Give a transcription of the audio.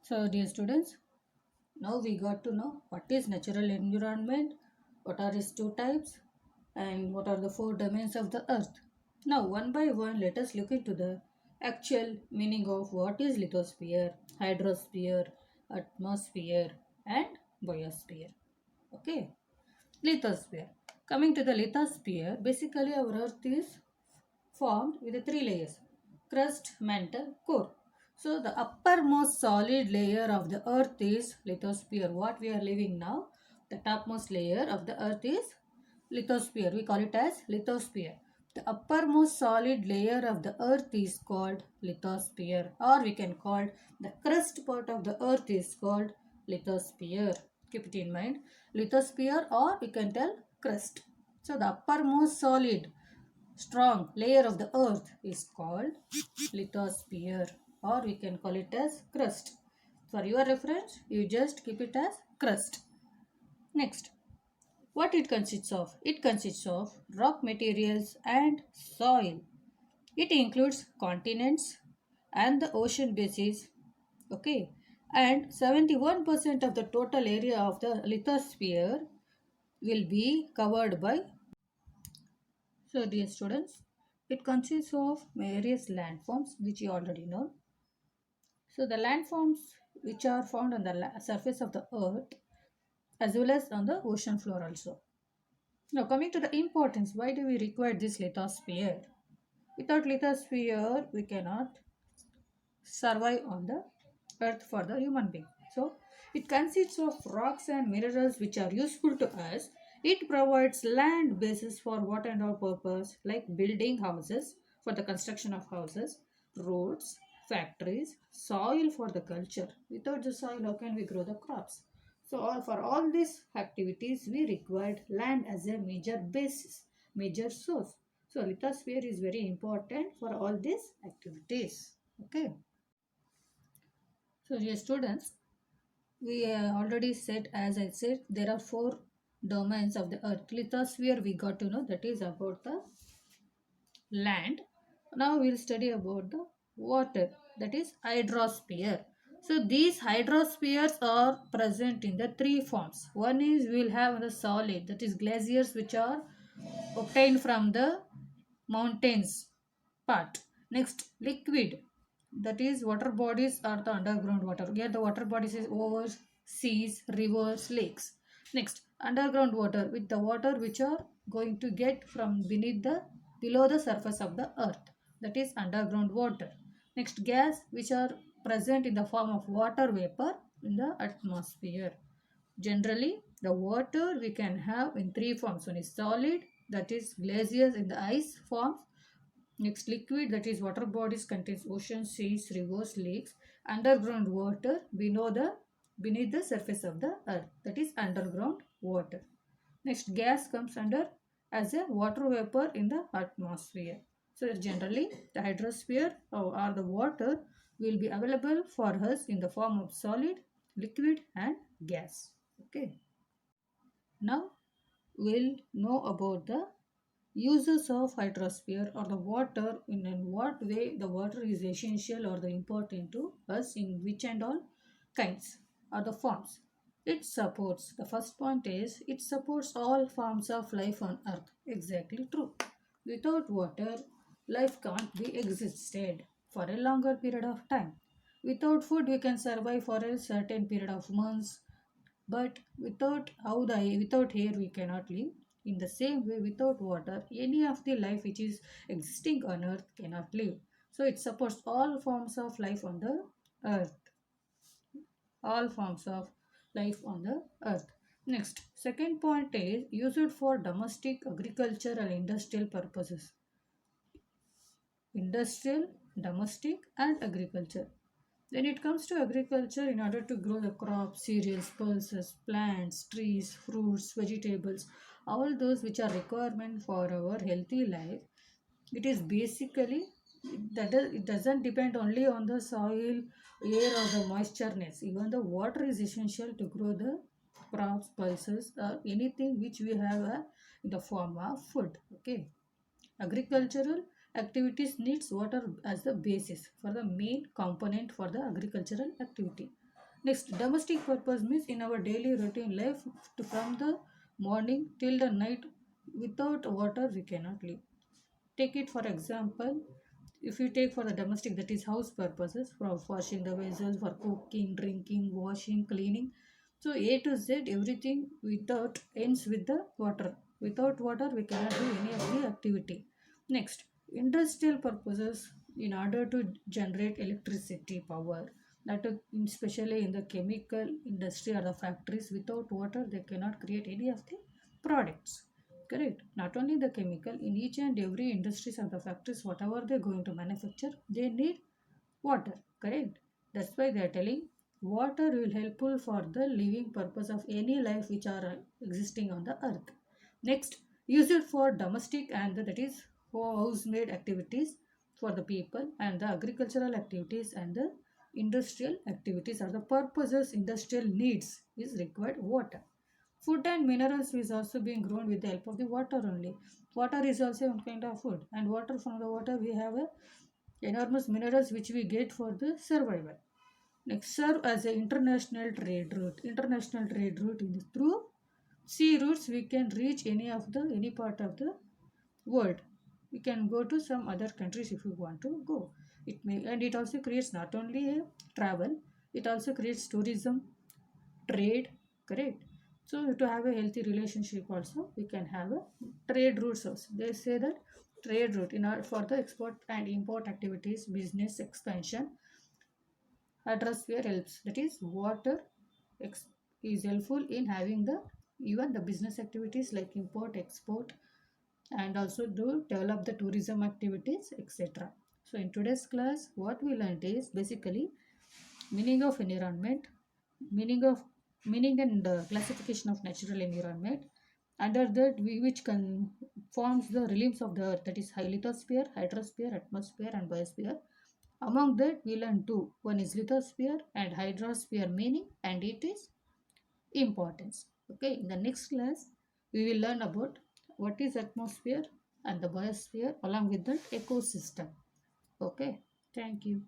So, dear students, now we got to know what is natural environment, what are its two types, and what are the four domains of the earth. Now, one by one, let us look into the actual meaning of what is lithosphere, hydrosphere, atmosphere, and biosphere. Okay, lithosphere. Coming to the lithosphere, basically our earth is formed with the three layers: crust, mantle, core. So the uppermost solid layer of the earth is lithosphere. What we are living now, the topmost layer of the earth is lithosphere. We call it as lithosphere. The uppermost solid layer of the earth is called lithosphere, or we can call the crust part of the earth is called lithosphere. Keep it in mind, lithosphere, or we can tell crust. So the uppermost solid strong layer of the earth is called lithosphere, or we can call it as crust. For your reference, you just keep it as crust. Next, what it consists of? It consists of rock materials and soil. It includes continents and the ocean bases. Okay, and 71% of the total area of the lithosphere will be covered by. So, dear students, it consists of various landforms which you already know. So, the landforms which are found on the surface of the earth as well as on the ocean floor also. Now, coming to the importance, why do we require this lithosphere? Without lithosphere, we cannot survive on the earth for the human being. So, it consists of rocks and minerals which are useful to us. It provides land basis for what and all purpose, like building houses, for the construction of houses, roads, factories, soil for the culture. Without the soil, how can we grow the crops? So for all these activities, we required land as a major basis, major source. So lithosphere is very important for all these activities. Okay. So, dear students, we already said, as I said, there are four domains of the earth. Lithosphere, we got to know, that is about the land. Now we'll study about the water, that is hydrosphere. So these hydrospheres are present in the three forms. One is we'll have the solid, that is glaciers which are obtained from the mountains part. Next, liquid, that is water bodies or the underground water. Here the water bodies is over seas, rivers, lakes. Next, underground water, with the water which are going to get from beneath the below the surface of the earth, that is underground water. Next, gas which are present in the form of water vapor in the atmosphere. Generally, the water we can have in three forms. One is solid, that is glaciers in the ice forms. Next, liquid, that is water bodies contains oceans, seas, rivers, lakes. Underground water beneath the surface of the earth, that is underground water. Next, gas comes under as a water vapor in the atmosphere. So generally, the hydrosphere or the water will be available for us in the form of solid, liquid, and gas. Okay. Now we'll know about the uses of hydrosphere or the water, in what way the water is essential or the important to us, in which and all kinds or the forms. It supports, the first point is it supports all forms of life on earth. Exactly true. Without water, life can't be existed for a longer period of time. Without food, we can survive for a certain period of months, but without air we cannot live. In the same way, without water, any of the life which is existing on earth cannot live. So it supports all forms of life on the earth. All forms of life on the earth. Next, second point is used for domestic, agriculture and industrial purposes. Industrial, domestic and agriculture. When it comes to agriculture, in order to grow the crops, cereals, pulses, plants, trees, fruits, vegetables, all those which are requirement for our healthy life, it is basically, it doesn't depend only on the soil, air or the moistureness. Even the water is essential to grow the crops, pulses, or anything which we have in the form of food. Okay. Agricultural activities needs water as the basis for the main component for the agricultural activity. Next, domestic purpose means in our daily routine life, from the morning till the night, without water we cannot live. Take it for example, if you take for the domestic, that is house purposes, for washing the vessels, for cooking, drinking, washing, cleaning. So A to Z, everything without ends with the water. Without water, we cannot do any of the activity. Next, industrial purposes, in order to generate electricity power, that especially in the chemical industry or the factories, without water they cannot create any of the products. Correct. Not only the chemical, in each and every industries or the factories, whatever they're going to manufacture, they need water. Correct. That's why they are telling water will helpful for the living purpose of any life which are existing on the earth. Next, use it for domestic and that is for house-made activities for the people, and the agricultural activities and the industrial activities are the purposes industrial needs is required water. Food and minerals is also being grown with the help of the water only. Water is also one kind of food, and water, from the water we have a enormous minerals which we get for the survival. Next, serve as an international trade route. International trade route is through sea routes we can reach any part of the world. We can go to some other countries if we want to go. It may, and it also creates not only a travel, it also creates tourism, trade. Correct. So to have a healthy relationship also, we can have a trade routes also. They say that trade route in order for the export and import activities, business expansion, hydrosphere helps, that is water is helpful in having the even the business activities like import export, and also to develop the tourism activities, etc. So in today's class what we learned is basically meaning of environment, meaning of meaning and classification of natural environment. Under that, which forms the realms of the earth, that is lithosphere, hydrosphere, atmosphere, and biosphere. Among that, we learn two. One is lithosphere and hydrosphere meaning, and it is importance. Okay, in the next class, we will learn about what is atmosphere and the biosphere along with that ecosystem. Okay, thank you.